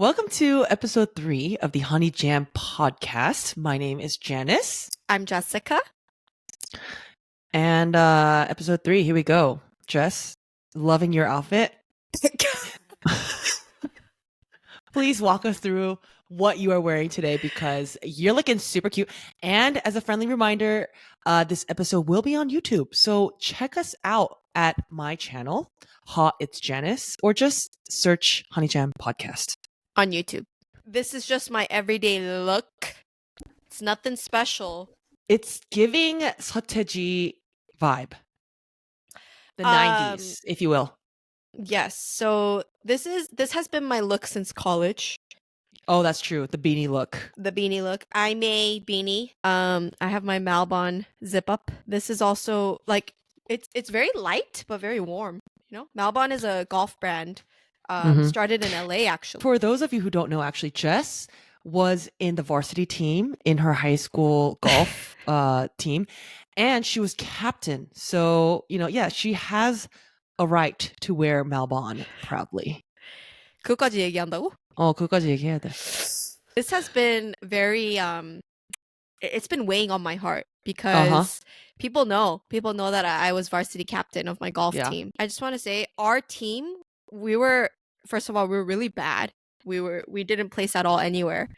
Welcome to episode 3 of the Honey Jam podcast. My name is Janice. I'm Jessica. And episode 3, here we go. Jess, loving your outfit. Please walk us through what you are wearing today because you're looking super cute. And as a friendly reminder, this episode will be on YouTube. So check us out at my channel, Ha It's Janice, or just search Honey Jam podcast. On YouTube. This is just my everyday look. It's nothing special. It's giving Sotteji vibe. The 90s, if you will. Yes. So this has been my look since college. Oh, that's true. The beanie look. The beanie look. I'm a beanie. I have my Malbon zip up. This is also like it's very light but very warm. You know, Malbon is a golf brand. Started in LA actually. For those of you who don't know, actually, Jess was in the varsity team in her high school golf team, and she was captain. So, she has a right to wear Malbon proudly. 그거까지 얘기한다고? 그거까지 얘기해야 돼. This has been very it's been weighing on my heart because people know that I was varsity captain of my golf team. I just want to say our team, first of all, we were really bad. We didn't place at all anywhere.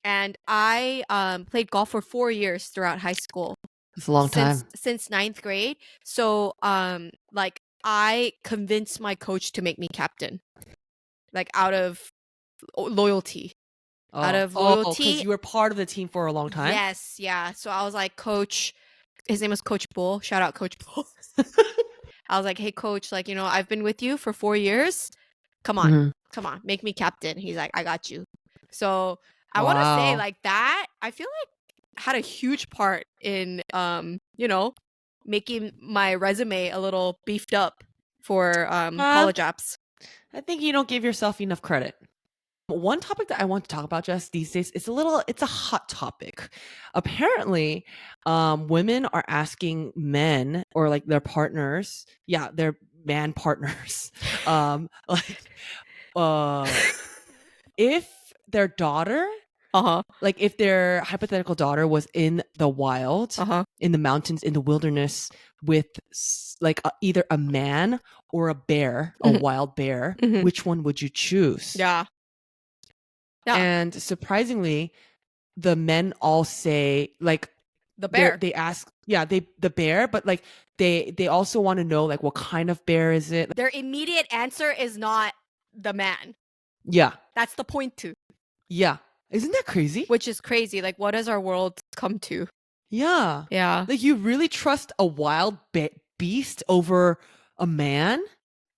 And I played golf for 4 years throughout high school. It's a long time. Since 9th grade. So I convinced my coach to make me captain. Like out of loyalty. Because you were part of the team for a long time? Yes, yeah. So I was like, Coach, his name was Coach Bull. Shout out Coach Bull. I was like, hey, Coach, I've been with you for 4 years. Come on, make me captain. He's like, I got you. So I want to say like that, I feel like had a huge part in, making my resume a little beefed up for college apps. I think you don't give yourself enough credit. One topic that I want to talk about, Jess, these days, it's a hot topic. Apparently, women are asking men or like their partners, their man partners, if their daughter, like if their hypothetical daughter was in the wild, in the mountains, in the wilderness with like either a man or a bear, a wild bear, which one would you choose? Yeah. And surprisingly, the men all say like the bear. They ask, the bear, but like they also want to know like what kind of bear is it? Their immediate answer is not the man. Yeah. That's the point too. Yeah. Isn't that crazy? Which is crazy. Like, what has our world come to? Yeah. Yeah. Like, you really trust a wild beast over a man?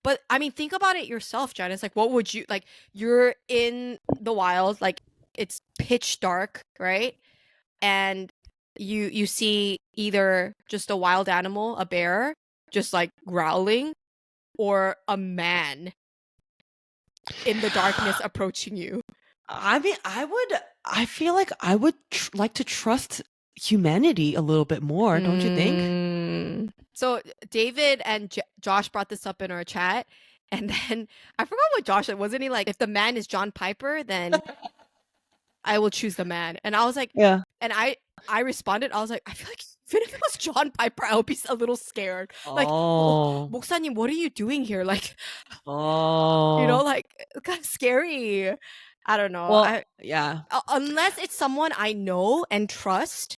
But I mean, think about it yourself, Janice. Like, what would you like? You're in the wild, like it's pitch dark, right? And you see either just a wild animal, a bear, just like growling, or a man in the darkness approaching you. I mean, I feel like I would like to trust humanity a little bit more, don't you think? So David and Josh brought this up in our chat, and then I forgot what Josh said. Wasn't he like, if the man is John Piper, then I will choose the man? And I was like, yeah. And I responded, I was like, I feel like even if it was John Piper, I would be a little scared. Like, 목사님, what are you doing here? Like, like it's kind of scary. I don't know. Well, unless it's someone I know and trust.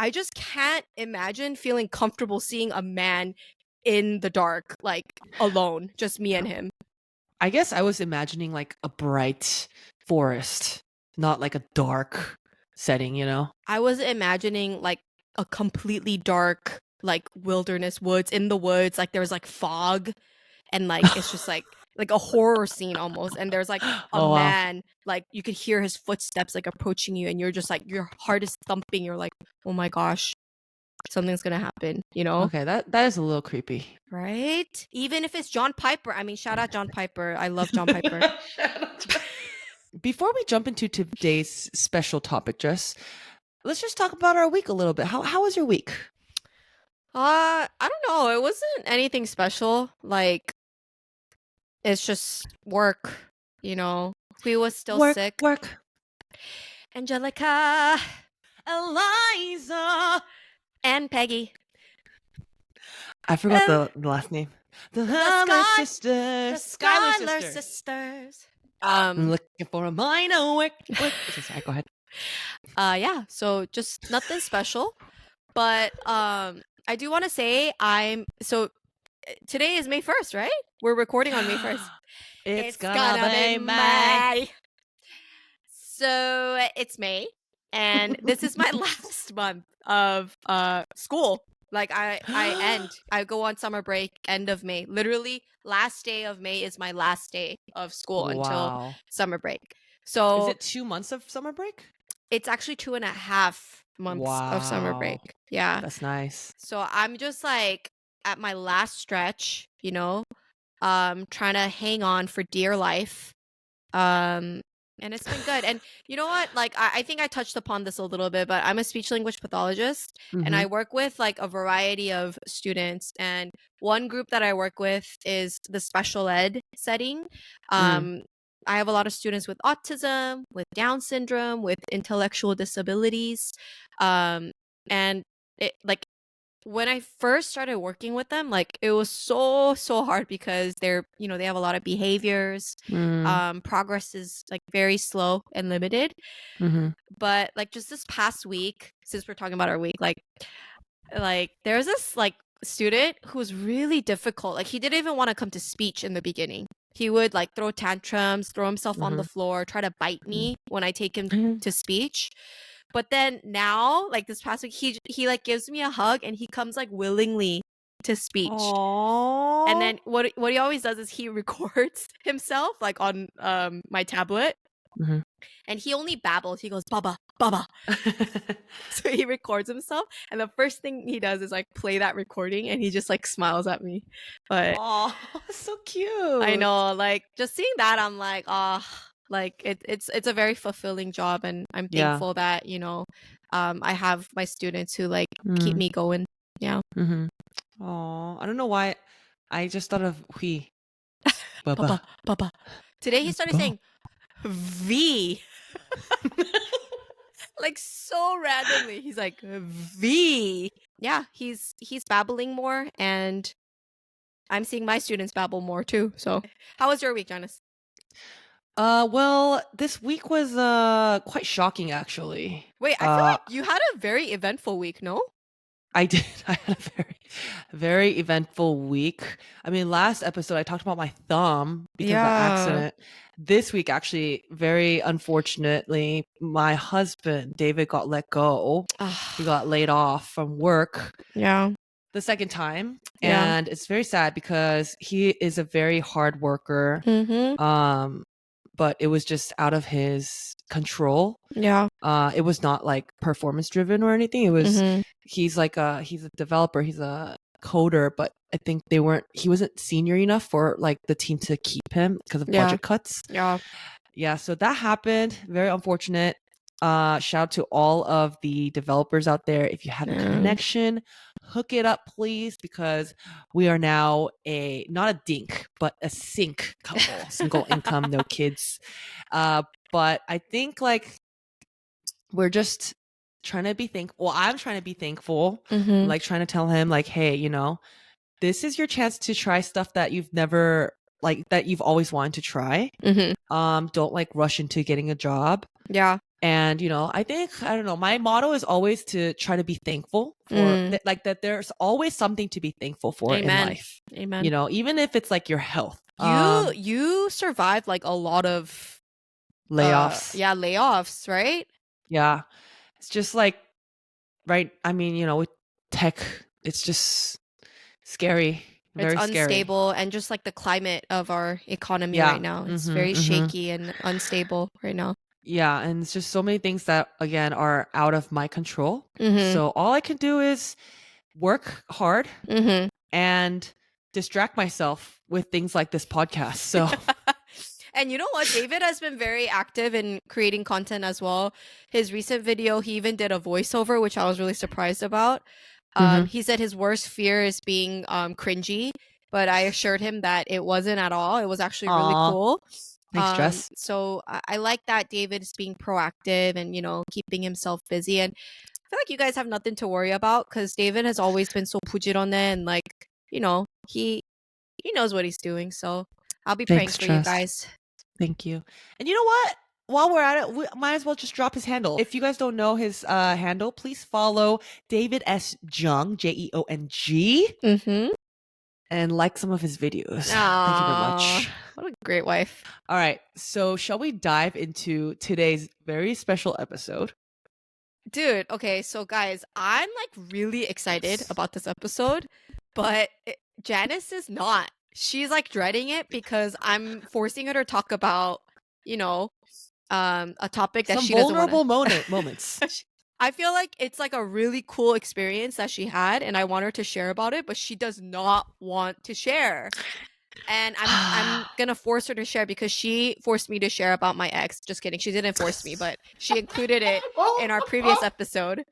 I just can't imagine feeling comfortable seeing a man in the dark, like alone, just me and him. I guess I was imagining like a bright forest, not like a dark setting, you know? I was imagining like a completely dark, like wilderness woods, in the woods, like there was like fog and like it's just like a horror scene almost, and there's like a man, like you could hear his footsteps like approaching you, and you're just like, your heart is thumping, you're like, oh my gosh, something's gonna happen, you know? Okay, that is a little creepy, right? Even if it's John Piper. I mean, shout out John Piper. I love John Piper. Before we jump into today's special topic, Jess, let's just talk about our week a little bit. How was your week? I don't know. It wasn't anything special. Like, it's just work. you know, Hui was still Work, sick. work. Angelica, Eliza. and Peggy. I forgot the last name. The Hammer Sisters. The Skylar Skylar Sisters. sisters. I'm looking for a minor work. Okay, sorry, go ahead. Yeah, so just nothing special. But I do want to say today is May 1st, right? We're recording on May 1st. It's gonna be May. So it's May, and this is my last month of school. Like I go on summer break end of May. Literally last day of May is my last day of school until summer break. So is it 2 months of summer break? It's actually 2.5 months of summer break. Yeah. That's nice. So I'm just like at my last stretch, you know, trying to hang on for dear life. And it's been good. And you know what? Like, I think I touched upon this a little bit, but I'm a speech language pathologist and I work with like a variety of students. And one group that I work with is the special ed setting. I have a lot of students with autism, with Down syndrome, with intellectual disabilities. And it like when I first started working with them, like it was so hard because they're, they have a lot of behaviors. Progress is like very slow and limited. But like just this past week, since we're talking about our week, like there's this like student who was really difficult. Like he didn't even want to come to speech in the beginning. He would like throw tantrums, throw himself on the floor, try to bite me when I take him to speech. But then now, like this past week, he like gives me a hug and he comes like willingly to speech. Aww. And then what he always does is he records himself like on my tablet. And he only babbles. He goes, Baba, Baba. So he records himself. And the first thing he does is like play that recording and he just like smiles at me. But oh, so cute. I know, like just seeing that, I'm like, like it's a very fulfilling job. And I'm thankful that, I have my students who like keep me going. Yeah. Oh, I don't know why. I just thought of Hui. Baba, Baba. Today he started saying V. Like so randomly. He's like V. Yeah, he's babbling more and I'm seeing my students babble more too. So how was your week, Janice? Well, this week was quite shocking actually. Wait, I feel like you had a very eventful week, no? I did. I had a very eventful week. I mean, last episode I talked about my thumb because of the accident. This week, actually, very unfortunately, my husband, David, got let go. He got laid off from work. Yeah. The second time. Yeah. And it's very sad because he is a very hard worker. But it was just out of his control. Yeah. It was not like performance driven or anything. It was he's a developer, he's a coder, but I think he wasn't senior enough for like the team to keep him because of budget cuts. Yeah, so that happened. Very unfortunate. Shout out to all of the developers out there. If you have a connection, hook it up, please, because we are now not a dink, but a sink couple. Single income, no kids. But I think like we're just trying to be thankful. Well, I'm trying to be thankful. I'm like trying to tell him like, hey, this is your chance to try stuff that you've never that you've always wanted to try. Don't like rush into getting a job. Yeah. And, I think, I don't know, my motto is always to try to be thankful for that there's always something to be thankful for in life. Amen. Even if it's like your health. You survived like a lot of layoffs. Layoffs, right? Yeah. It's just like, right. I mean, with tech, it's just scary. Very it's unstable scary. And just like the climate of our economy right now. It's very shaky and unstable right now. Yeah, and it's just so many things that, again, are out of my control. So all I can do is work hard and distract myself with things like this podcast. So, and you know what? David has been very active in creating content as well. His recent video, he even did a voiceover, which I was really surprised about. He said his worst fear is being cringy, but I assured him that it wasn't at all. It was actually really cool. Thanks, Jess. So I like that David is being proactive and, keeping himself busy. And I feel like you guys have nothing to worry about because David has always been so 부지런해 and he knows what he's doing. So I'll be praying Thanks, for you Jess. guys. Thank you. And you know what? While we're at it, we might as well just drop his handle. If you guys don't know his handle, please follow David S. Jeong, Jeong, Mm-hmm. and like some of his videos. Aww, Thank you very much. what a great wife. All right. So shall we dive into today's very special episode? Dude, okay, so guys, I'm like really excited about this episode, but Janice is not. She's like dreading it because I'm forcing her to talk about, a topic that Some she doesn't want vulnerable moments. I feel like it's like a really cool experience that she had, and I want her to share about it, but she does not want to share. And I'm gonna force her to share because she forced me to share about my ex. Just kidding. She didn't force me, but she included it in our previous episode.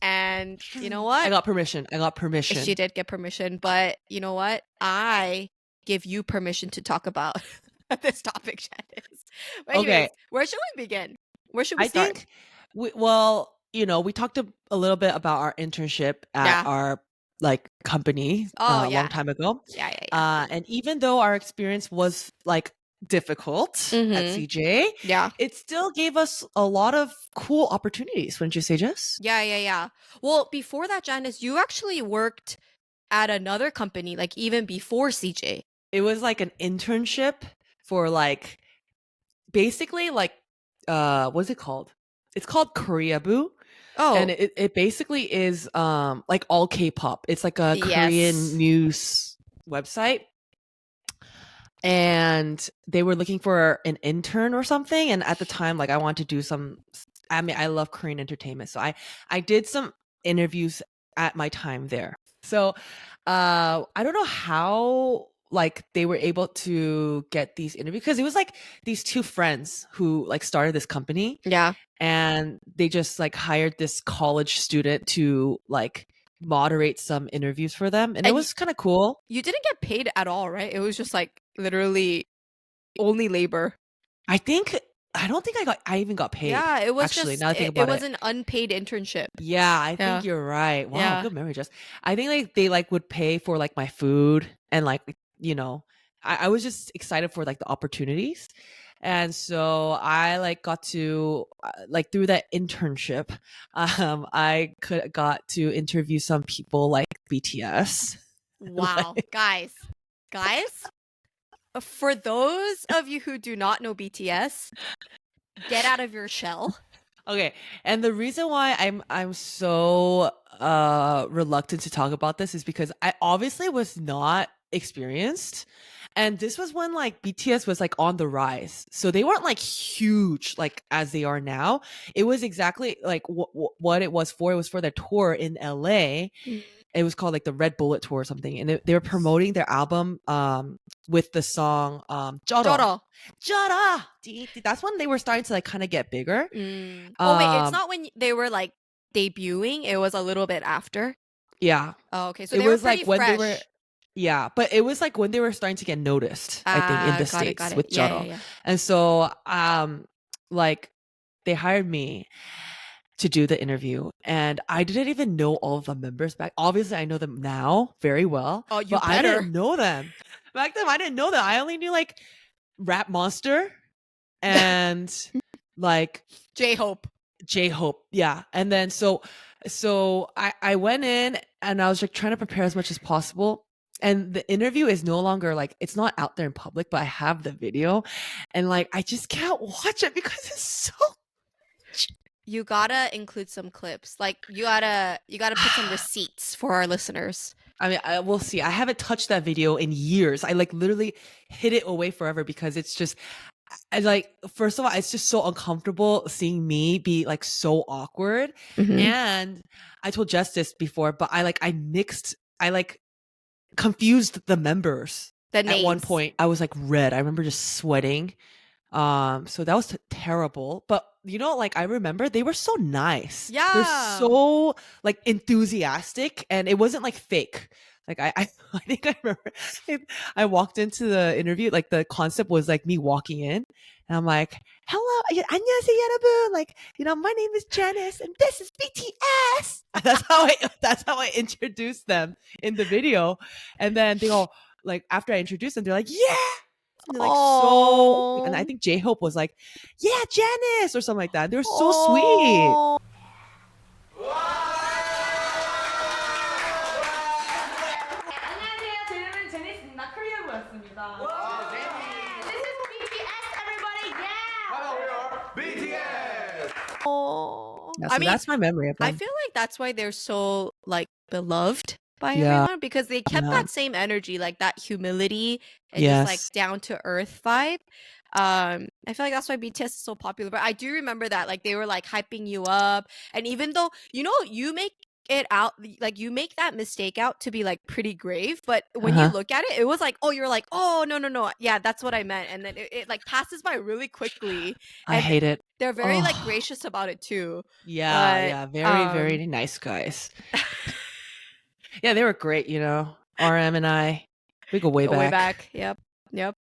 And you know what? I got permission. She did get permission, but you know what? I give you permission to talk about this topic, Janice. But anyways, okay. Where should we begin? Where should we start? We talked a little bit about our internship at our company a long time ago. Yeah. And even though our experience was like difficult at CJ, it still gave us a lot of cool opportunities, wouldn't you say, Jess? Yeah. Well, before that, Janice, you actually worked at another company, like even before CJ. It was like an internship for like basically like what's it called? It's called Koreaboo. Oh. And it basically is like all K-pop. It's like a Korean news website. And they were looking for an intern or something. And at the time, like I wanted to do I love Korean entertainment. So I did some interviews at my time there. So I don't know how like they were able to get these interviews because it was like these two friends who like started this company. Yeah. And they just like hired this college student to like moderate some interviews for them. And it was kind of cool. You didn't get paid at all, right? It was just like literally only labor. I don't think I even got paid. Yeah, it was actually, just, now that I think about it was an unpaid internship. Yeah, I think you're right. Wow, good memory, Jess. I think like they like would pay for like my food and like, I was just excited for like the opportunities. And so I like got to like through that internship, I got to interview some people like BTS. Wow, guys, for those of you who do not know BTS, get out of your shell. Okay, and the reason why I'm so reluctant to talk about this is because I obviously was not experienced. And this was when like BTS was like on the rise. So they weren't like huge like as they are now. It was exactly like what it was for. It was for their tour in LA. It was called like the Red Bullet Tour or something. And they were promoting their album with the song 쩔어. 쩔어. That's when they were starting to like kind of get bigger. Oh wait, it's not when they were like debuting. It was a little bit after. Yeah. Oh, okay. So it was like when fresh. They were. Yeah, but it was like when they were starting to get noticed, I think, in the States with 쩔어. Yeah. And so, like, they hired me to do the interview, and I didn't even know all of the members back. Obviously, I know them now very well. Oh, but I didn't know them back then. I didn't know them. I only knew like Rap Monster and like J-Hope. Yeah, and then so I went in and I was like trying to prepare as much as possible. And the interview is no longer like, it's not out there in public, but I have the video and like, I just can't watch it because it's so. You gotta include some clips. Like you gotta put some receipts for our listeners. I mean, we'll see. I haven't touched that video in years. I like literally hid it away forever because it's just, I like, first of all, it's just so uncomfortable seeing me be like so awkward. And I told Jess this before, but I confused the members. At one point I was like red. I remember just sweating. So that was terrible. But like I remember they were so nice. Yeah. They're so like enthusiastic and it wasn't like fake. Like I think I remember I walked into the interview, like the concept was like me walking in and I'm like, hello, 안녕하세요, 여러분. Like, my name is Janice and this is BTS. That's how I introduced them in the video. And then they all like, after I introduced them, they're like, yeah. And they're like, so, and I think J-Hope was like, yeah, Janice or something like that. They were so sweet. Yeah, so that's my memory of them. I feel like that's why they're so like beloved by everyone, because they kept that same energy, like that humility and just like down to earth vibe. I feel like that's why BTS is so popular. But I do remember that like they were like hyping you up, and even though you make it out, like you make that mistake out to be like pretty grave, but when you look at it, it was like, oh, you're like, oh, no, yeah, that's what I meant, and then it like passes by really quickly. I hate it. They're very like gracious about it too. Yeah, very nice guys. Yeah, they were great, RM and I, we go way back. Way back. Yep.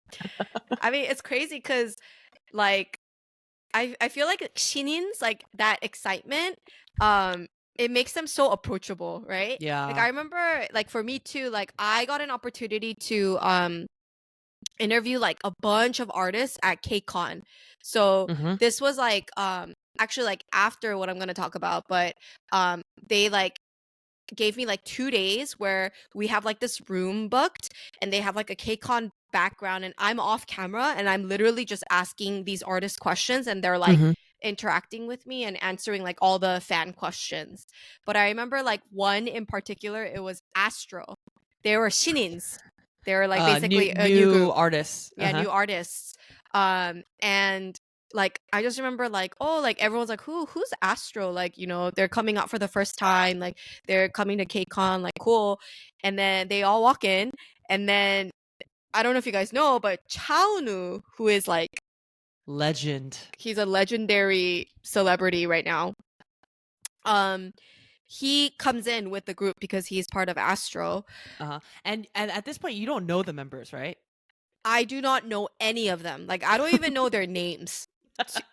I mean, it's crazy because like I feel like Shinin's like that excitement, it makes them so approachable, right? Yeah. Like I remember like for me too, like I got an opportunity to interview like a bunch of artists at KCON. So this was like actually like after what I'm gonna talk about, but they like gave me like 2 days where we have like this room booked and they have like a KCON background and I'm off camera and I'm literally just asking these artists questions and they're like interacting with me and answering like all the fan questions. But I remember like one in particular, it was Astro. They were Shinins. They were like basically a new group. Artists. Yeah, new artists. And like I just remember like, oh, like everyone's like, who's Astro? Like, they're coming out for the first time, like they're coming to KCON, like cool. And then they all walk in, and then I don't know if you guys know, but Chaunu, who is like legend. He's a legendary celebrity right now. He comes in with the group because he's part of Astro. And at this point you don't know the members, right? I do not know any of them. Like I don't even know their names.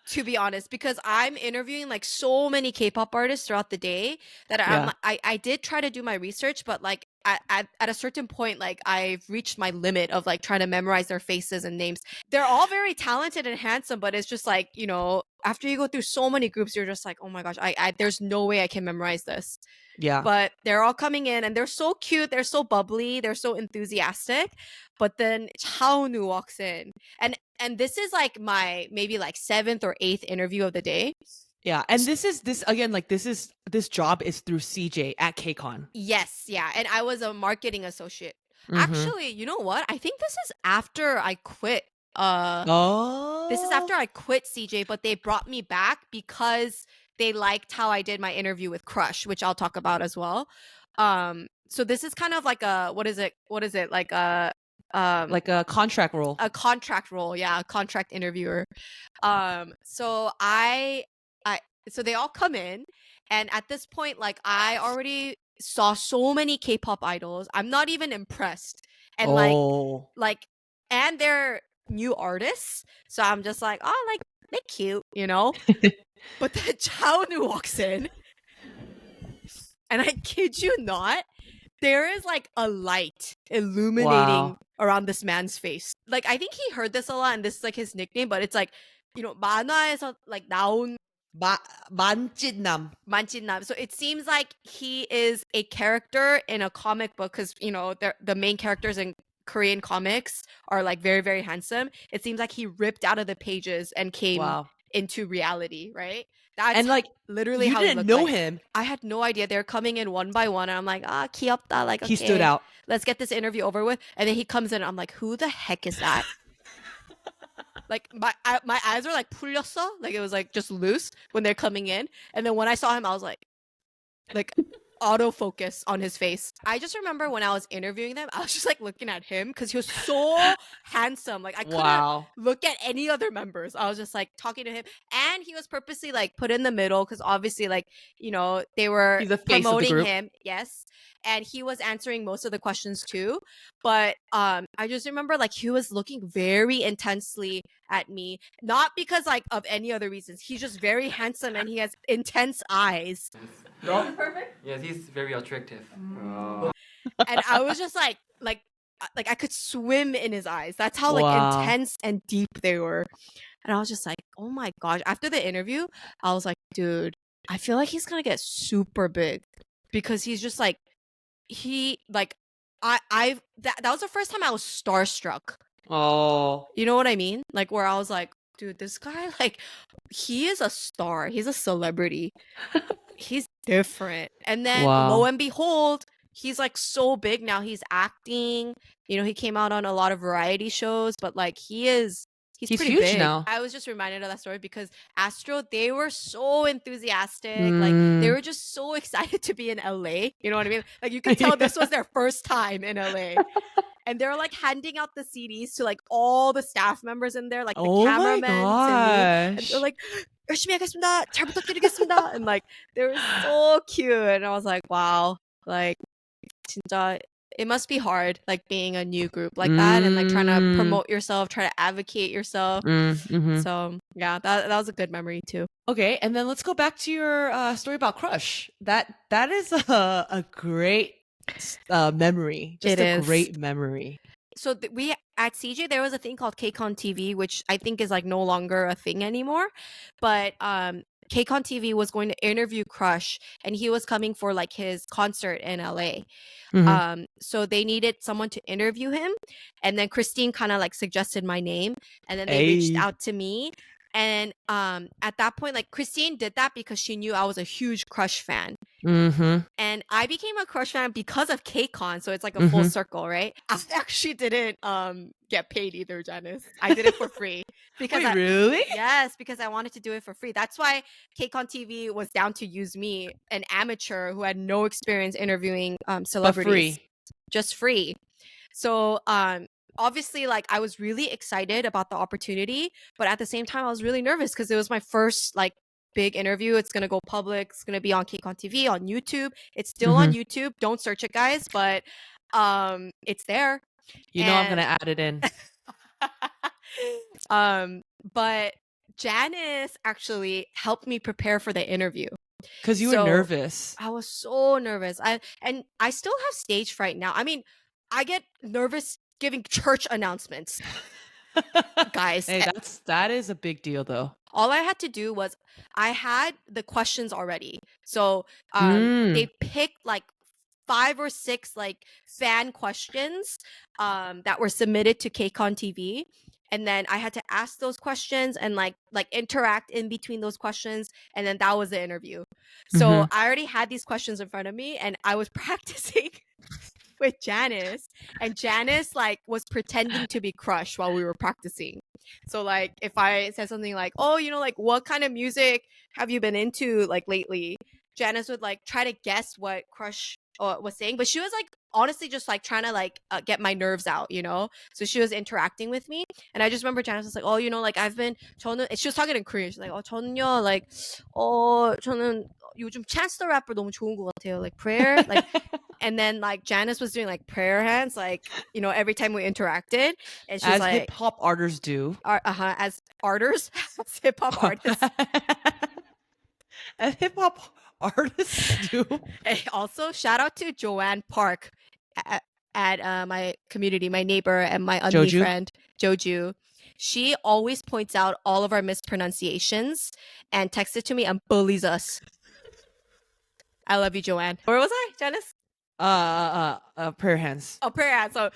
To be honest, because I'm interviewing like so many K-pop artists throughout the day that I did try to do my research, but like at a certain point, like I've reached my limit of like trying to memorize their faces and names. They're all very talented and handsome, but it's just like, after you go through so many groups, you're just like, oh my gosh, I there's no way I can memorize this. Yeah. But they're all coming in and they're so cute, they're so bubbly, they're so enthusiastic. But then Chaonu walks in. And this is like my maybe like 7th or 8th interview of the day. Yeah. And this job is through CJ at KCON. Yes, yeah. And I was a marketing associate. Actually, you know what? I think this is after I quit. This is after I quit CJ, but they brought me back because they liked how I did my interview with Crush, which I'll talk about as well. So this is kind of like a what is it? Like a contract role. A contract role, yeah, a contract interviewer. So so they all come in, and at this point, like I already saw so many K-pop idols. I'm not even impressed, and and they're new artists, so I'm just like, oh, like they're cute, But then Chaonu walks in, and I kid you not, there is like a light illuminating around this man's face. Like I think he heard this a lot, and this is like his nickname, but it's like, 만화에서 like 나온 만찢남. So it seems like he is a character in a comic book because the main characters in Korean comics are like very, very handsome. It seems like he ripped out of the pages and came into reality, right? That's like literally how he looked know like. Him. I had no idea. They're coming in one by one, and I'm like, 귀엽다. Like, okay, he stood out. Let's get this interview over with. And then he comes in, and I'm like, who the heck is that? Like my eyes were like 풀렸어, like it was like just loose when they're coming in. And then when I saw him, I was like, autofocus on his face. I just remember when I was interviewing them, I was just like looking at him because he was so handsome. Like I couldn't look at any other members. I was just like talking to him, and he was purposely like put in the middle because obviously like, you know, they were He's the face of the promoting group. him. Yes. And he was answering most of the questions too. But I just remember like he was looking very intensely at me, not because like of any other reasons. He's just very handsome and he has intense eyes. No? Perfect? Yes, he's very attractive. And I was just like I could swim in his eyes. That's how like intense and deep they were. And I was just like, oh my gosh. After the interview, I was like, dude, I feel like he's gonna get super big because he's just like that was the first time I was starstruck. Oh, you know what I mean? Like where I was like, dude, this guy, like, he is a star. He's a celebrity. He's different. And then lo and behold, he's like so big now. He's acting. You know, he came out on a lot of variety shows, but like he's pretty huge big now. I was just reminded of that story because Astro, they were so enthusiastic. Like they were just so excited to be in LA. You know what I mean? Like you could tell this was their first time in LA. And they're like handing out the CDs to like all the staff members in there, like the cameramen to me. And they're like, 열심히 하겠습니다. 잘 부탁드리겠습니다. And like they were so cute. And I was like, wow, like 진짜 it must be hard like being a new group like that and like trying to promote yourself, try to advocate yourself. So yeah, that was a good memory too. Okay, and then let's go back to your story about Crush. That is a great memory. Just a great memory. So we at CJ, there was a thing called KCON TV, which I think is like no longer a thing anymore. But KCON TV was going to interview Crush, and he was coming for like his concert in LA. So they needed someone to interview him, and then Christine kind of like suggested my name, and then they reached out to me. And at that point, like Christine did that because she knew I was a huge Crush fan. And I became a Crush fan because of KCON, so it's like a full circle, right? I actually didn't get paid either, Janice. I did it for free because Wait, really? Yes, because I wanted to do it for free. That's why KCON TV was down to use me, an amateur who had no experience interviewing celebrities, just free. So obviously, like I was really excited about the opportunity, but at the same time, I was really nervous because it was my first like big interview. It's gonna go public. It's gonna be on KCON TV, on YouTube. It's still on YouTube. Don't search it, guys, but it's there. You know I'm gonna add it in. But Janice actually helped me prepare for the interview. Because you were nervous. I was so nervous. I still have stage fright now. I mean, I get nervous giving church announcements. Guys. Hey, that is a big deal though. All I had to do was I had the questions already. So they picked like 5 or 6 like fan questions that were submitted to KCON TV. And then I had to ask those questions and like interact in between those questions. And then that was the interview. So I already had these questions in front of me and I was practicing with Janice. And Janice like was pretending to be Crush while we were practicing. So like if I said something like, oh, you know, like what kind of music have you been into like lately? Janice would like try to guess what Crush was saying, but she was like honestly just like trying to like get my nerves out, you know? So she was interacting with me. And I just remember Janice was like, oh, you know, like I've been 저는, she was talking in Korean. She's like, 저는요, like 저는 요즘 Chance the Rapper 너무 좋은 것 같아요. Like prayer, like and then like Janice was doing like prayer hands, like, you know, every time we interacted. And she's as like, hip hop artists do. As artists, as hip hop artists. As hip hop artists do. And also, shout out to Joanne Park at my community, my neighbor and my 언니 friend, Joju. She always points out all of our mispronunciations and texts it to me and bullies us. I love you, Joanne. Where was I, Janice? Prayer hands. Oh, prayer hands. So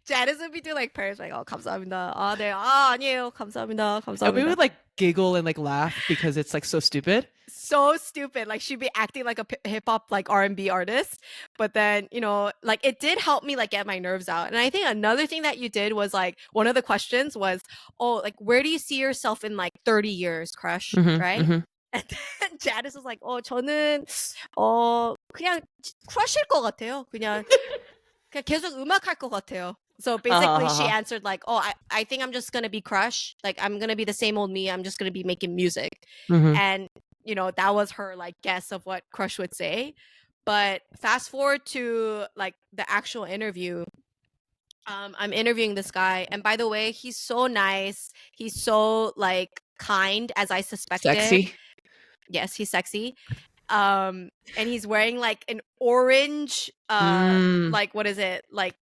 Janice would be doing like prayers, like, 감사합니다. 네, 아니에요. 감사합니다. 감사합니다. And we would like giggle and like laugh because it's like so stupid. So stupid. Like she'd be acting like a hip hop, like R&B artist. But then, you know, like it did help me like get my nerves out. And I think another thing that you did was like, one of the questions was, oh, like, where do you see yourself in like 30 years, Crush? Right? And then Janice was like, 저는 그냥 crush일 것 같아요. 그냥 계속 음악할 것 같아요. So basically she answered like, I think I'm just gonna be Crush. Like I'm gonna be the same old me. I'm just gonna be making music. And that was her like guess of what Crush would say. But fast forward to like the actual interview. I'm interviewing this guy, and by the way, he's so nice. He's so like kind, as I suspected. Sexy. Yes, he's sexy. And he's wearing like an orange like what is it, like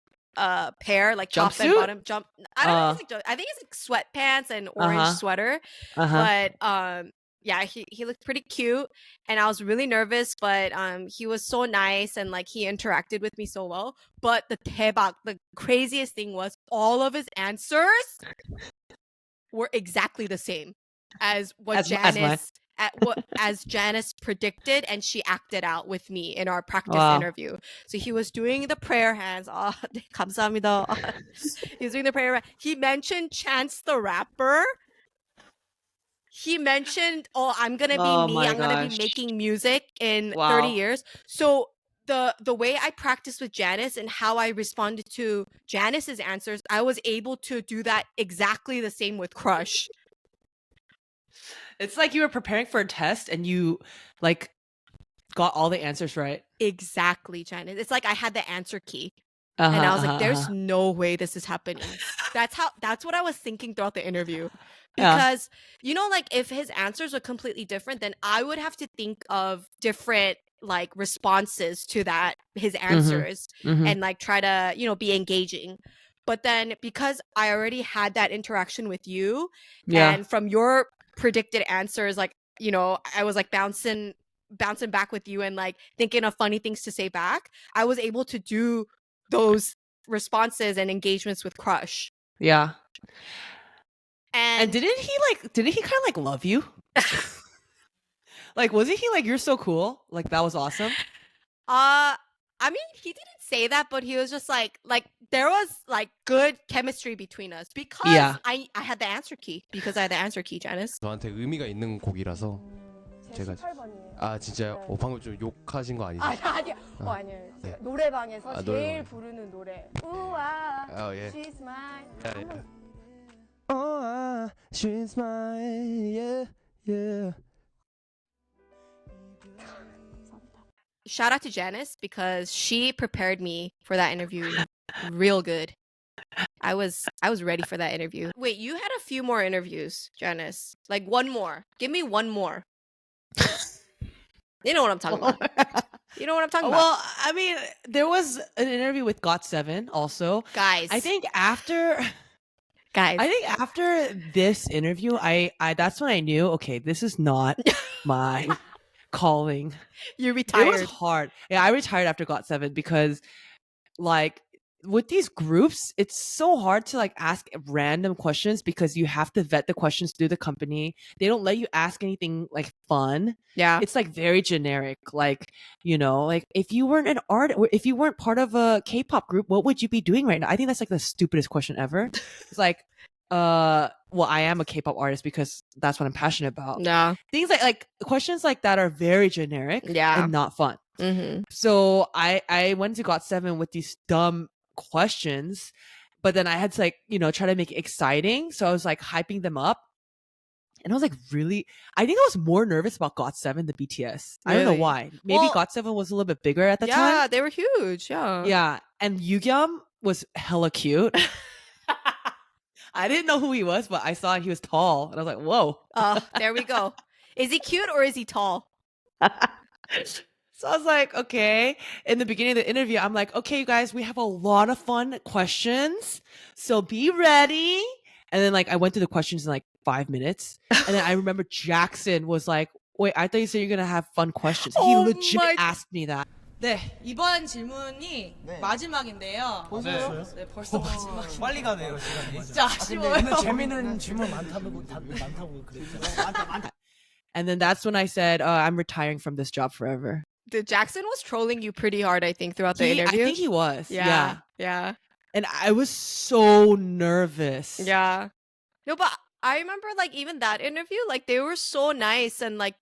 pair, like top and bottom jump. I don't know if it's like I think it's like sweatpants and orange sweater. But yeah, he looked pretty cute, and I was really nervous, but he was so nice, and like he interacted with me so well. But the craziest thing was all of his answers were exactly the same as what as Janice predicted, and she acted out with me in our practice interview. So he was doing the prayer hands. 네, 감사합니다. He was doing the prayer. He mentioned Chance the Rapper. He mentioned, I'm gonna be me. I'm gonna be making music in 30 years. So the way I practiced with Janice and how I responded to Janice's answers, I was able to do that exactly the same with Crush. It's like you were preparing for a test and you like got all the answers right. Exactly, Janice. It's like I had the answer key. And I was like, there's no way this is happening. That's what I was thinking throughout the interview. Because, like if his answers were completely different, then I would have to think of different like responses to his answers and like try to, be engaging. But then because I already had that interaction with you and from your predicted answers, like, I was like bouncing back with you and like thinking of funny things to say back, I was able to do those responses and engagements with Crush. Yeah. And didn't he kind of like love you? Like, wasn't he like, you're so cool? Like, that was awesome. I mean, he didn't say that, but he was just like there was like good chemistry between us because I had the answer key. Because I had the answer key, Janice. 저한테 의미가 있는 곡이라서 제가 18번이에요. 진짜요? 방금 좀 욕하신 거 아니죠? 아니요. 아니에요. 네. 노래방에서 제일 노래방. 부르는 노래. 우와. 예. She's mine. She's mine. Yeah. Yeah. Shout out to Janice because she prepared me for that interview real good. I was ready for that interview. Wait, you had a few more interviews, Janice. Like one more. Give me one more. You know what I'm talking about. You know what I'm talking about. Well, I mean, there was an interview with GOT7 also. Guys. I think after this interview, I that's when I knew, okay, this is not my calling. You retired. It was hard. Yeah, I retired after GOT7 because like with these groups, it's so hard to like ask random questions because you have to vet the questions through the company. They don't let you ask anything like fun. Yeah. It's like very generic. Like, like if you weren't an artist, if you weren't part of a K-pop group, what would you be doing right now? I think that's like the stupidest question ever. It's like, well, I am a K-pop artist because that's what I'm passionate about. Yeah. Things like questions like that are very generic and not fun. Mm-hmm. So I went to GOT7 with these dumb questions, but then I had to like, try to make it exciting. So I was like hyping them up. And I was like, really? I think I was more nervous about GOT7 than BTS. Really? I don't know why. Maybe GOT7 was a little bit bigger at the time. Yeah, they were huge. Yeah. Yeah. And Yugyam was hella cute. I didn't know who he was, but I saw he was tall. And I was like, whoa. There we go. Is he cute or is he tall? So I was like, okay. In the beginning of the interview, I'm like, okay, you guys, we have a lot of fun questions. So be ready. And then like I went through the questions in like 5 minutes. And then I remember Jackson was like, wait, I thought you said you're going to have fun questions. He legit asked me that. 네, 이번 질문이 마지막인데요. 벌써요? 네, 벌써 마지막. 빨리 가네요, 시간이. 진짜 아쉬워요. 오늘 재밌는 질문 많다고 그랬잖아요. 많다. And then that's when I said, I'm retiring from this job forever. Jackson was trolling you pretty hard, I think, throughout the interview. I think he was. Yeah. And I was so nervous. Yeah. No, but I remember like even that interview, like they were so nice and like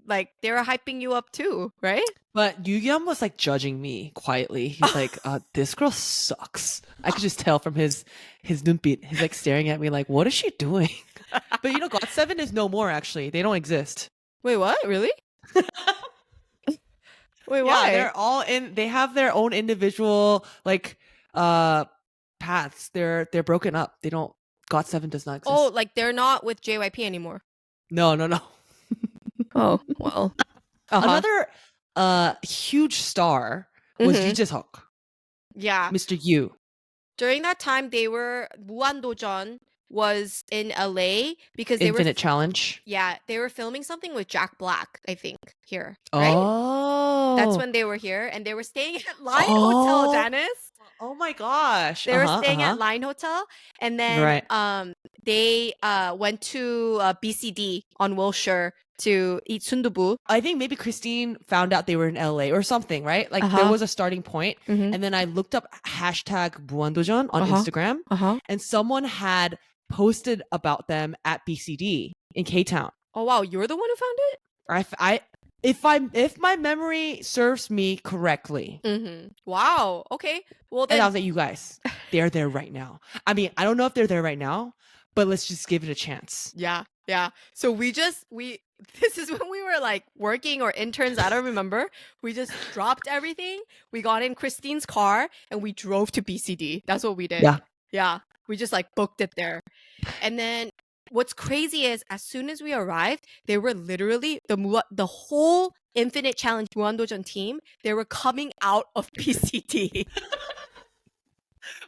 like they were hyping you up too, right? But Yu was like judging me quietly. He's like, this girl sucks. I could just tell from his 눈빛. He's like staring at me like, what is she doing? But you know, GOT7 is no more actually. They don't exist. Wait, what? Really? Wait, Yeah, why? they're all in. They have their own individual like paths. They're broken up. They don't. GOT7 does not exist. Oh, like they're not with JYP anymore. No. Oh, well. Another huge star was Mhm. Yu Jae-seok, Yeah. Mr. Yu. During that time, 무한도전 was in LA because they Infinite were Challenge. yeah, they were filming something with Jack Black, I think, here. Right? Oh, That's when they were here and they were staying at Line Hotel, Oh. Janice. Oh my gosh. They were staying at Line Hotel and then Right. they went to BCD on Wilshire to eat sundubu. I think maybe Christine found out they were in LA or something, right? Like there was a starting point. Mhm. And then I looked up hashtag 무한도전 on Instagram and someone had posted about them at BCD in K-Town. Oh wow, you're the one who found it? If my memory serves me correctly. Mm-hmm. Wow. Okay. Well then And I was like, you guys, they're there right now. I mean, I don't know if they're there right now, but let's just give it a chance. Yeah. So this is when we were like working or interns, I don't remember. We just dropped everything. We got in Christine's car and we drove to BCD. That's what we did. Yeah. Yeah. We just like booked it there. And then what's crazy is as soon as we arrived, they were literally the whole Infinite Challenge 무한도전 team, they were coming out of BCD.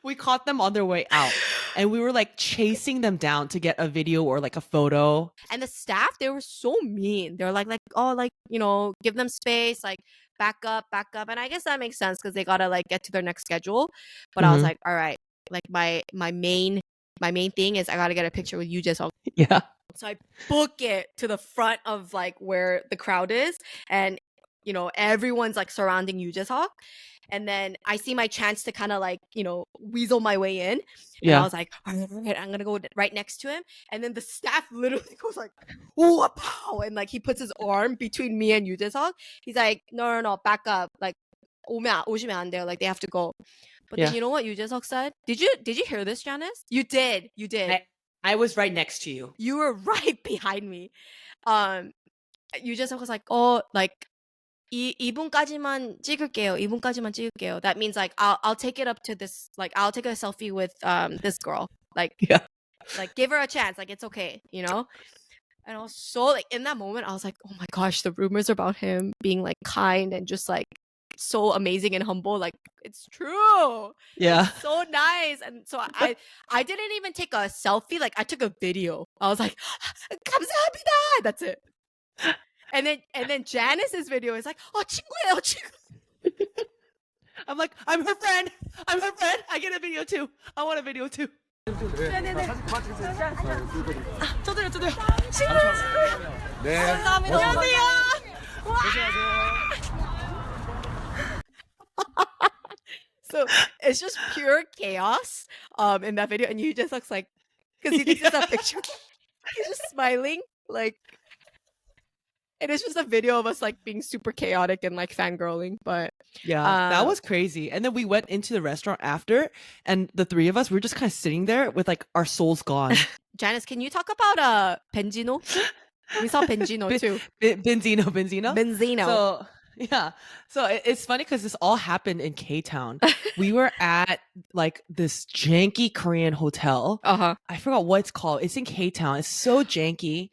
We caught them on their way out and we were like chasing them down to get a video or like a photo. And the staff, they were so mean. They're like, oh, like, you know, give them space, like back up. And I guess that makes sense because they gotta like get to their next schedule. But I was like, all right, like my main thing is I gotta get a picture with Yu Jae-seok. Yeah. So I book it to the front of like where the crowd is, and you know everyone's like surrounding Yu Jae-seok. And then I see my chance to kind of like, you know, weasel my way in. And I was like, all right, I'm going to go right next to him. And then the staff literally goes like, oh, pow. And like he puts his arm between me and Yu Jae-seok. He's like, no, back up. Like, 오시면 안 돼요. Like they have to go. But then you know what Yu Jae-seok said? Did you hear this, Janice? You did. I was right next to you. You were right behind me. Yu Jae-seok was like, oh, like, 2분까지만 찍을게요. 2분까지만 찍을게요. That means like I'll take it up to this, like I'll take a selfie with this girl. Like like give her a chance. Like it's okay, you know? And I was so like in that moment I was like, oh my gosh, the rumors about him being like kind and just like so amazing and humble, like it's true. Yeah. It's so nice. And so I didn't even take a selfie, like I took a video. I was like, 감사합니다. That's it. And then Janice's video is like, 친구예요, 친구. I'm like, I'm her friend. I get a video too. I want a video too. 저도요. 네. 안녕하세요. So it's just pure chaos in that video. And you just looks like, because he thinks it's a picture. He's just smiling, like. And it's just a video of us like being super chaotic and like fangirling, but yeah, that was crazy. And then we went into the restaurant after, and the three of us, we were just kind of sitting there with like our souls gone. Janice, can you talk about Benzino? We saw Benzino too. Benzino. So yeah, so it's funny because this all happened in K-Town. We were at like this janky Korean hotel. I forgot what it's called. It's in K-Town. It's so janky.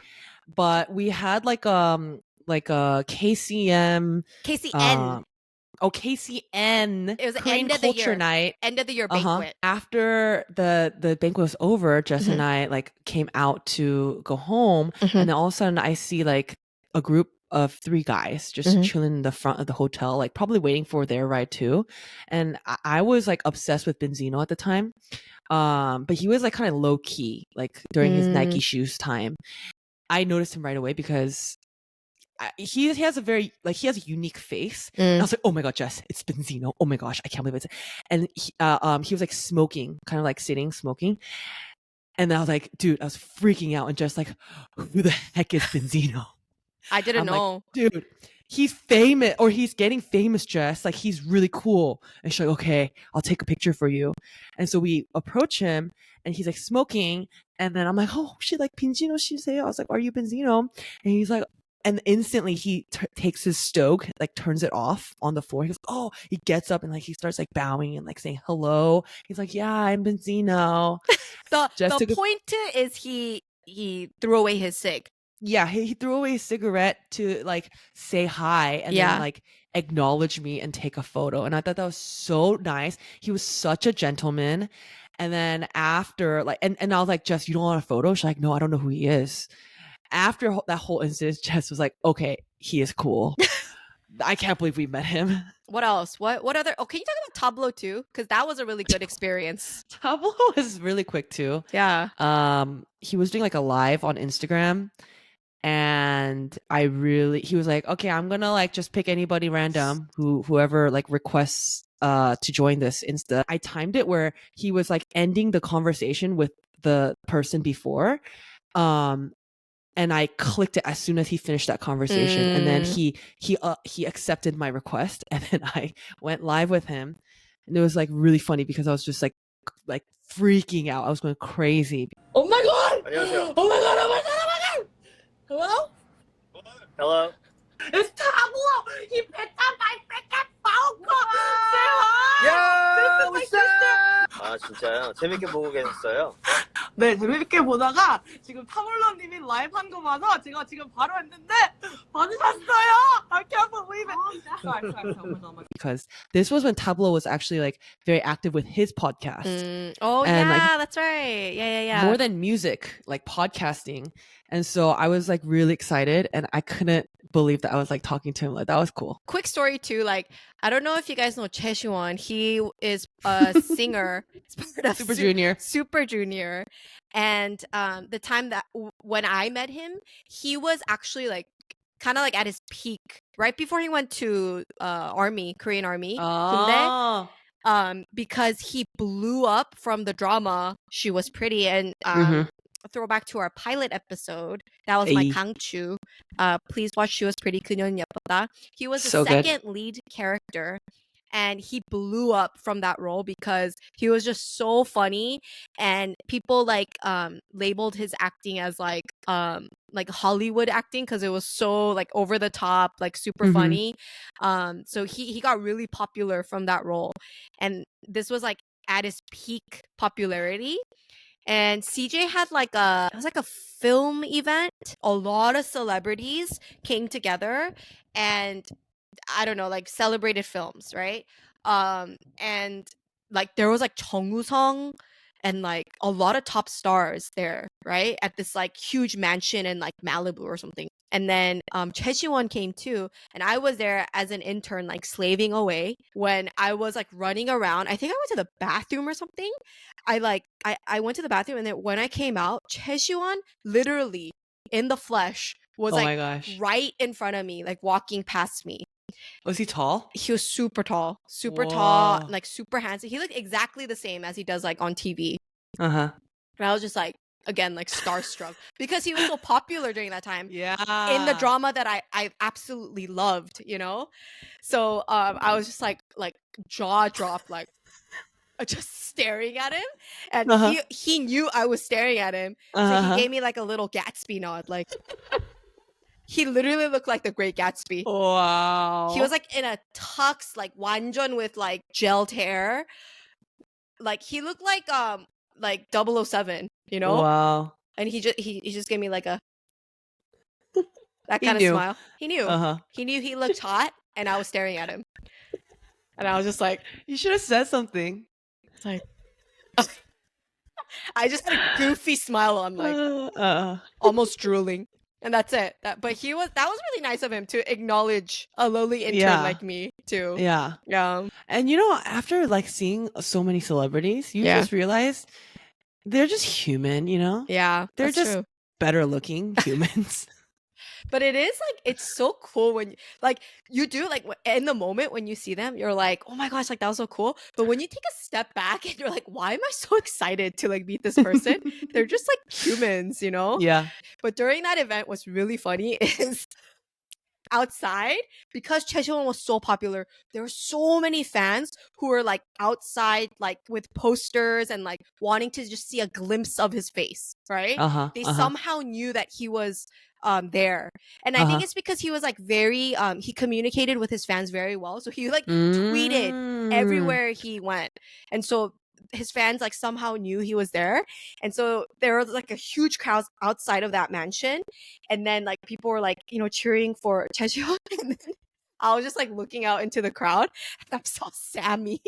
But we had like a KCN. KCN. It was Korean end of the culture year night. End of the year banquet. After the banquet was over, Jess and I like came out to go home, and then all of a sudden I see like a group of 3 guys just chilling in the front of the hotel, like probably waiting for their ride too. And I was like obsessed with Benzino at the time. But he was like kind of low key, like during his Nike shoes time. I noticed him right away because he has a unique face. And I was like, oh my god, Jess, it's Benzino. Oh my gosh, I can't believe it. And he was like smoking, kind of like sitting smoking. And I was like, dude, I was freaking out and just like, who the heck is Benzino? I didn't I'm know. like, dude, he's famous, or he's getting famous, Jess. Like, he's really cool. And she's like, okay, I'll take a picture for you. And so we approach him, and he's like smoking. And then I'm like, oh shit, like Benzino Shiseo. I was like, are you Benzino? And he's like, and instantly he takes his stoke, like turns it off on the floor. He goes, oh, he gets up and like he starts like bowing and like saying hello. He's like, yeah, I'm Benzino. The point is he threw away his cig. Yeah, he threw away his cigarette to like say hi and then like acknowledge me and take a photo. And I thought that was so nice. He was such a gentleman. And then after like, and I was like, Jess, you don't want a photo? She's like, no, I don't know who he is. After that whole incident, Jess was like, okay, he is cool. I can't believe we met him. What else? What other? Oh, can you talk about Tableau too? Because that was a really good experience. Tableau was really quick too. Yeah. He was doing like a live on Instagram, and he was like, okay, I'm gonna like just pick anybody random whoever like requests to join this Insta. I timed it where he was like ending the conversation with the person before. And I clicked it as soon as he finished that conversation. And then he accepted my request, and then I went live with him. And it was like really funny because I was just like freaking out. I was going crazy. Oh my god! 안녕하세요. Oh my god! Oh my god! Oh my god! Hello? Hello. It's Tableau! He picked up my freaking phone call! Say hi! 야, This is my sister! 아 진짜요? 재밌게 보고 계셨어요? 네, 재밌게 보다가 지금 타블로님이 라이브 한 거 봐서 제가 지금 바로 했는데 받으셨어요! I can't believe it! Sorry. Because this was when Tableau was actually like very active with his podcast. Oh, And, yeah, like, that's right. Yeah. More than music, like podcasting. And so I was like really excited, and I couldn't believe that I was like talking to him. Like, that was cool. Quick story too. Like, I don't know if you guys know Cheshiwon. He is a singer. He's part of Super Junior. Super Junior. And the time that when I met him, he was actually like kind of like at his peak right before he went to Korean Army. Oh. Because he blew up from the drama She Was Pretty, and a throwback to our pilot episode. That was my Kangchu. Please watch She Was Pretty, 그녀는 예쁘다. He was the second lead character, and he blew up from that role because he was just so funny, and people like labeled his acting as like Hollywood acting because it was so like over the top, like super funny. So he got really popular from that role, and this was like at his peak popularity. And CJ had it was like a film event. A lot of celebrities came together and I don't know, like celebrated films, right? And like there was like Jeong Woo-sung and like a lot of top stars there, right? At this like huge mansion in like Malibu or something. And then Choi Ji-won came too, and I was there as an intern, like slaving away when I was like running around. I think I went to the bathroom or something. I went to the bathroom, and then when I came out, Choi Ji-won literally in the flesh was my gosh. right in front of me, like walking past me. Was he tall? He was super tall, Whoa. like super handsome. He looked exactly the same as he does like on TV. Uh-huh. And I was just like, again, like starstruck because he was so popular during that time. Yeah. In the drama that I absolutely loved, you know? So I was just like jaw dropped, like just staring at him. And he knew I was staring at him. So he gave me like a little Gatsby nod, like he literally looked like the Great Gatsby. Wow. He was like in a tux, like wanjon with like gelled hair. Like he looked like 007, you know? Wow. And he just gave me like a that kind of smile. He knew. He knew he looked hot, and I was staring at him. And I was just like, you should have said something. It's like I just had a goofy smile on, like almost drooling. And that's it. That was really nice of him to acknowledge a lowly intern like me too. Yeah. Yeah. And you know, after like seeing so many celebrities, you just realize they're just human, you know? Yeah. They're that's just true. better looking humans. But it is like, it's so cool when you do like in the moment when you see them, you're like, oh my gosh, like that was so cool. But when you take a step back and you're like, why am I so excited to like meet this person? They're just like humans, you know? Yeah. But during that event, what's really funny is outside, because Choi was so popular, there were so many fans who were like outside, like with posters and like wanting to just see a glimpse of his face, right? They somehow knew that he was there. And I think it's because he was like very he communicated with his fans very well. So he like tweeted everywhere he went. And so his fans like somehow knew he was there. And so there was like a huge crowd outside of that mansion. And then like people were like, you know, cheering for Choi. And then I was just like looking out into the crowd and I saw Sammy.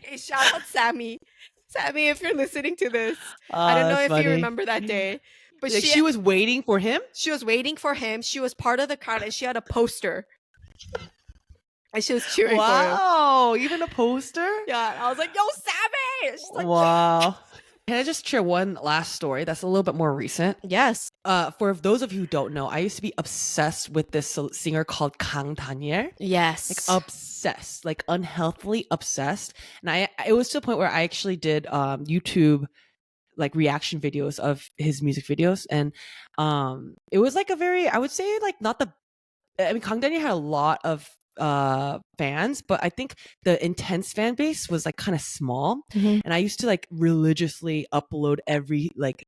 Hey, shout out Sammy. Sammy, if you're listening to this. I don't know if you remember that day. But like she was waiting for him? She was waiting for him. She was part of the crowd and she had a poster. And she was cheering for him. Wow, even a poster? Yeah, I was like, yo, Sammy! She's like, wow. Can I just share one last story that's a little bit more recent? Yes. For those of you who don't know, I used to be obsessed with this singer called Kang Daniel. Yes. Like obsessed, like unhealthily obsessed. And it was to the point where I actually did YouTube like reaction videos of his music videos. And it was like a very, I would say like not the, I mean, Kang Daniel had a lot of fans, but I think the intense fan base was like kind of small. And I used to like religiously upload every like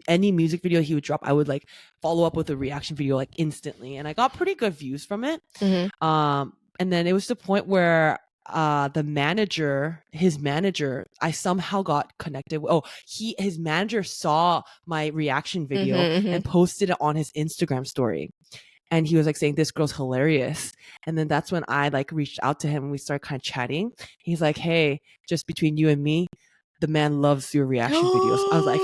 any music video he would drop. I would like follow up with a reaction video like instantly, and I got pretty good views from it. And then it was the point where his manager, I somehow got connected. His manager saw my reaction video and posted it on his Instagram story. And he was like saying, this girl's hilarious. And then that's when I like reached out to him and we started kind of chatting. He's like, hey, just between you and me, the man loves your reaction videos. I was like,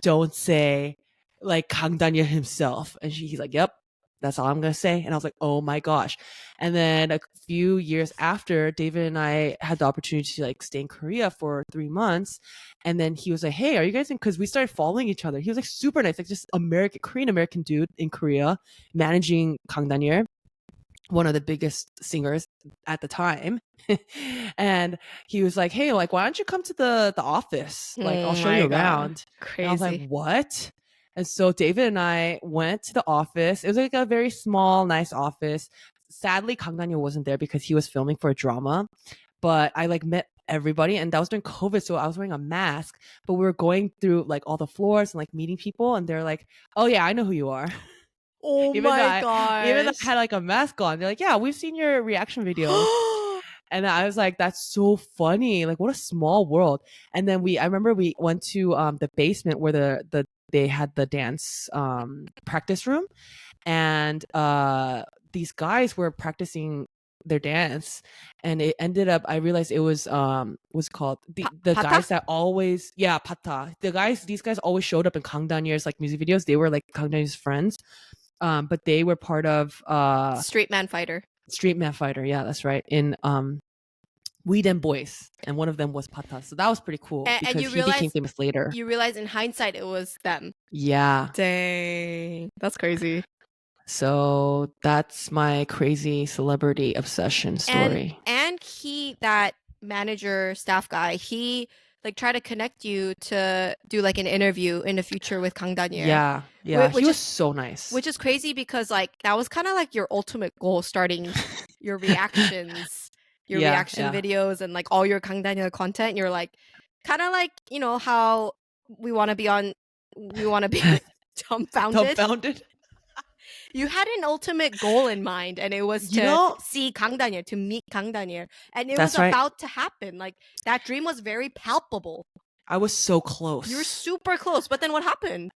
don't say, like Kang Daniel himself. And he's like, yep, that's all I'm going to say. And I was like, oh my gosh. And then a few years after, David and I had the opportunity to like stay in Korea for 3 months. And then he was like, hey, are you guys in? Because we started following each other. He was like super nice, like just Korean American dude in Korea managing Kang Daniel, one of the biggest singers at the time. And he was like, hey, like, why don't you come to the office? Like, I'll show you around. Crazy. And I was like, what? And so David and I went to the office. It was like a very small, nice office. Sadly, Kang Daniel wasn't there because he was filming for a drama. But I like met everybody, and that was during COVID, so I was wearing a mask. But we were going through like all the floors and like meeting people, and they're like, "Oh yeah, I know who you are." Oh even my gosh. Even though I had like a mask on, they're like, "Yeah, we've seen your reaction videos." And I was like, that's so funny. Like, what a small world. And then I remember we went to the basement where they had the dance practice room, and these guys were practicing their dance, and it ended up, I realized it was what's called the guys that always pata. These guys always showed up in Kang Daniel's like music videos. They were like Kang Daniel's friends, but they were part of Street Man Fighter. Yeah, that's right. In Weed and Boys, and one of them was Pata. So that was pretty cool because he became famous later. You realize in hindsight it was them. Yeah. Dang. That's crazy. So that's my crazy celebrity obsession story. And that manager staff guy, he like tried to connect you to do like an interview in the future with Kang Daniel. Yeah. He was so nice. Which is crazy because like that was kind of like your ultimate goal, starting your reactions, reaction videos, and like all your Kang Daniel content. You're like kind of like, you know, how we want to be dumbfounded. You had an ultimate goal in mind, and it was to see Kang Daniel, to meet Kang Daniel, and it was about to happen. Like that dream was very palpable. I was so close. You were super close, but then what happened?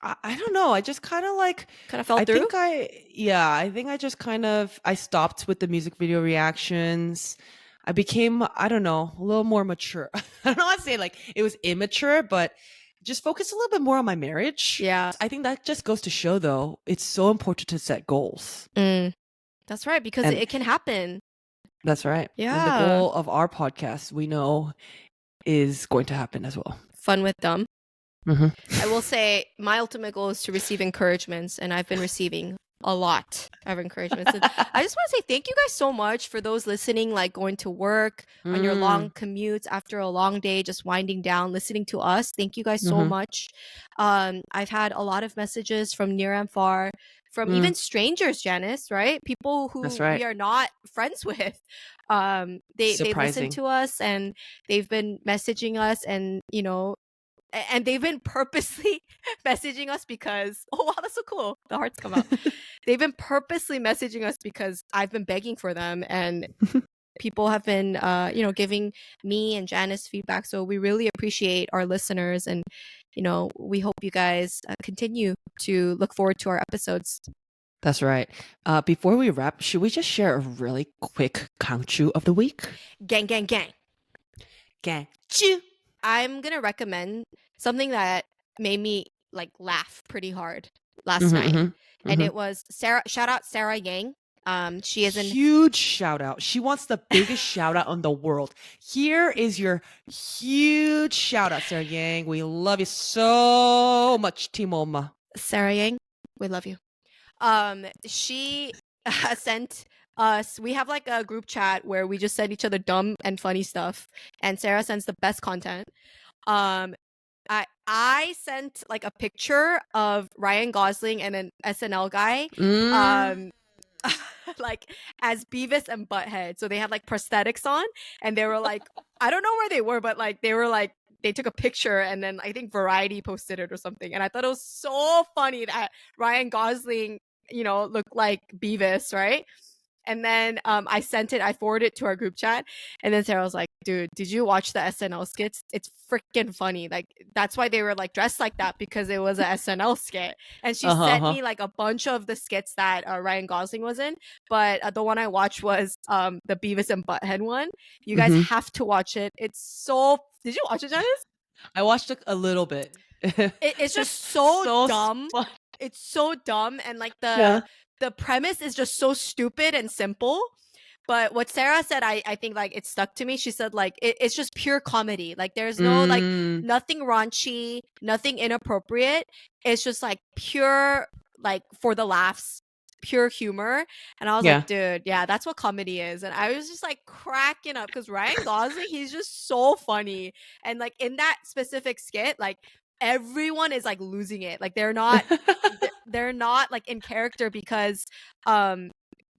I don't know. I just kind of fell through. I think I just I stopped with the music video reactions. I became, I don't know, a little more mature. I don't want to say like it was immature, but just focus a little bit more on my marriage. Yeah. I think that just goes to show, though, it's so important to set goals. That's right, because it can happen. That's right. Yeah. And the goal of our podcast, we know, is going to happen as well. Fun with them. I will say my ultimate goal is to receive encouragements, and I've been receiving a lot of encouragements. And I just want to say thank you guys so much for those listening, like going to work on your long commutes after a long day, just winding down, listening to us. Thank you guys so much. I've had a lot of messages from near and far, from even strangers, Janice, right? People who we are not friends with. They listen to us and they've been messaging us, and you know, and they've been purposely messaging us because, oh wow, that's so cool, the hearts come out. They've been purposely messaging us because I've been begging for them, and people have been you know, giving me and Janice feedback. So we really appreciate our listeners, and you know, we hope you guys continue to look forward to our episodes. That's right. Before we wrap, should we just share a really quick Kangchu of the week? Gang, gang, gang. Gangchu. I'm gonna recommend something that made me like laugh pretty hard last night, and it was Sarah. Shout out Sarah Yang. She is a huge shout out. She wants the biggest shout out in the world. Here is your huge shout out, Sarah Yang. We love you so much, Team Oma. Sarah Yang, we love you. She sent us, we have like a group chat where we just send each other dumb and funny stuff, and Sarah sends the best content. I sent like a picture of Ryan Gosling and an SNL guy like as Beavis and Butthead. So they had like prosthetics on, and they were like, I don't know where they were, but like they were like, they took a picture, and then I think Variety posted it or something. And I thought it was so funny that Ryan Gosling, you know, looked like Beavis, right? And then I sent it, I forwarded it to our group chat. And then Sarah was like, dude, did you watch the SNL skits? It's freaking funny. Like, that's why they were like dressed like that, because it was a SNL skit. And she sent me like a bunch of the skits that Ryan Gosling was in. But the one I watched was the Beavis and Butthead one. You guys have to watch it. It's so... Did you watch it, Janice? I watched it a little bit. It's just so dumb. It's so dumb. And like the premise is just so stupid and simple. But what Sarah said, I think like it stuck to me. She said like it's just pure comedy. Like there's no like nothing raunchy, nothing inappropriate. It's just like pure, like for the laughs, pure humor. And I was like, dude, yeah, that's what comedy is. And I was just like cracking up because Ryan Gosling, he's just so funny. And like in that specific skit, like everyone is like losing it. Like they're not they're not like in character, because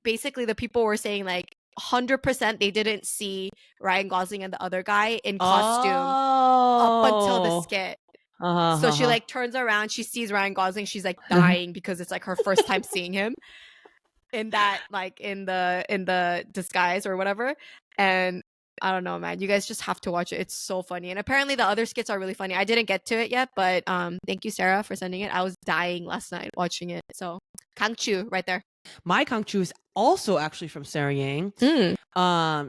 basically the people were saying like 100% they didn't see Ryan Gosling and the other guy in costume up until the skit. So she like turns around, she sees Ryan Gosling, she's like dying because it's like her first time seeing him in that, like in the disguise or whatever. And I don't know, man. You guys just have to watch it. It's so funny. And apparently the other skits are really funny. I didn't get to it yet, but thank you, Sarah, for sending it. I was dying last night watching it. So Kangchu right there. My Kangchu is also actually from Sarah Yang. Okay,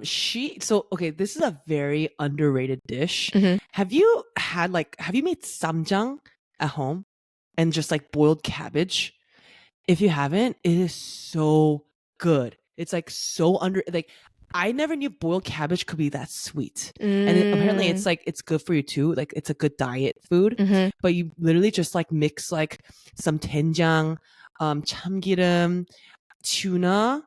this is a very underrated dish. Have you made samjang at home and just like boiled cabbage? If you haven't, it is so good. It's like so I never knew boiled cabbage could be that sweet. And apparently it's like, it's good for you too. Like it's a good diet food, but you literally just like mix like some doenjang, 참기름, tuna,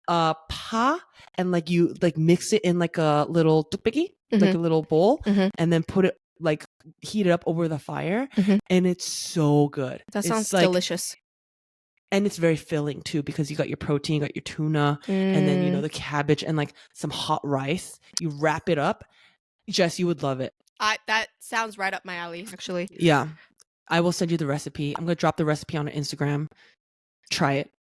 pa, and like you like mix it in like a little 뚝배기, like a little bowl, and then put it like heat it up over the fire, and it's so good. That sounds delicious. And it's very filling too, because you got your protein, you got your tuna, and then, you know, the cabbage and like some hot rice. You wrap it up. Jess, you would love it. That sounds right up my alley, actually. Yeah. I will send you the recipe. I'm going to drop the recipe on Instagram. Try it.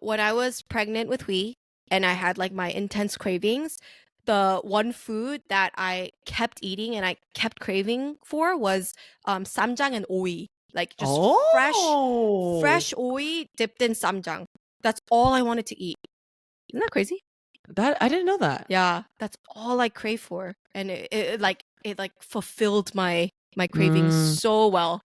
When I was pregnant with Hui and I had like my intense cravings, the one food that I kept eating and I kept craving for was samjang and oi. Like just fresh oi dipped in samjang. That's all I wanted to eat. Isn't that crazy? That I didn't know that. Yeah, that's all I crave for, and it fulfilled my cravings so well.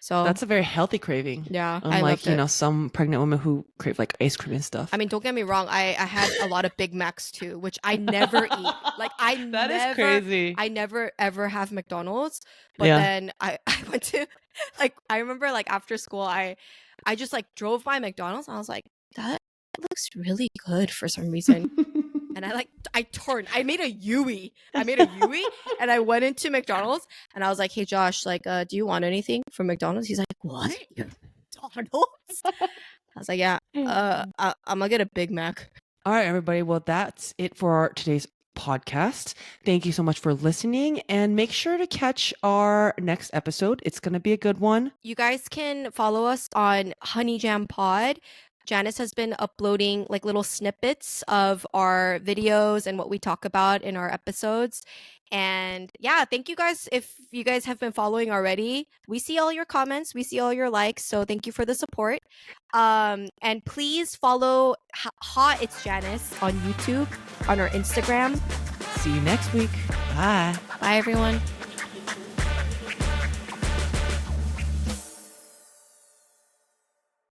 So That's a very healthy craving. yeah, I Unlike, loved it. some pregnant women who crave like ice cream and stuff. I mean, don't get me wrong. I had a lot of Big Macs too, which I never eat. Like That is crazy. I never ever have McDonald's. But Yeah. then I went to like I remember like after school I just like drove by McDonald's and I was like, that looks really good for some reason. And I made a Yui. And I went into McDonald's and I was like, hey Josh, like, do you want anything from McDonald's? He's like, what? McDonald's? I was like, yeah, I'm gonna get a Big Mac. All right, everybody. Well, that's it for today's podcast. Thank you so much for listening, and make sure to catch our next episode. It's going to be a good one. You guys can follow us on Honey Jam Pod. Janice has been uploading like little snippets of our videos and what we talk about in our episodes. And yeah, thank you guys. If you guys have been following already, we see all your comments, we see all your likes. So thank you for the support. And please follow Hot It's Janice on YouTube, on our Instagram. See you next week. Bye. Bye, everyone.